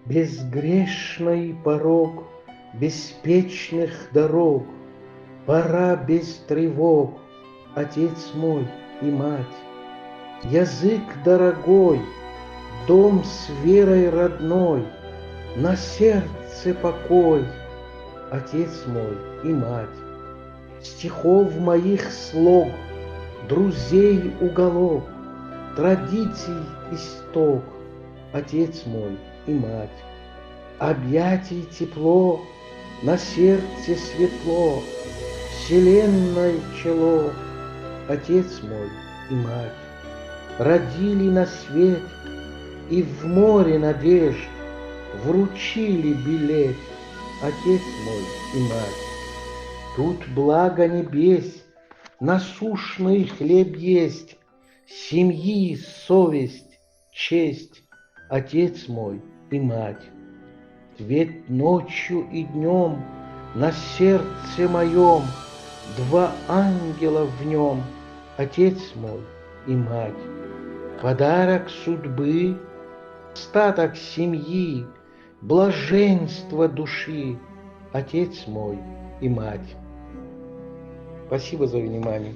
Безгрешный порог беспечных дорог, пора без тревог, отец мой и мать. Язык дорогой, дом с верой родной, на сердце покой, отец мой и мать. Стихов моих слог, друзей уголок, традиций исток, отец мой и мать. Объятий тепло, на сердце светло, вселенной чело, отец мой и мать. Родили на свет и в море надежд вручили билет, отец мой и мать. Тут благо небес, насущный хлеб есть, семьи совесть, честь, отец мой и мать. Ведь ночью и днем на сердце моем два ангела в нем, отец мой и мать. Подарок судьбы, остаток семьи, блаженство души, отец мой и мать. Спасибо за внимание.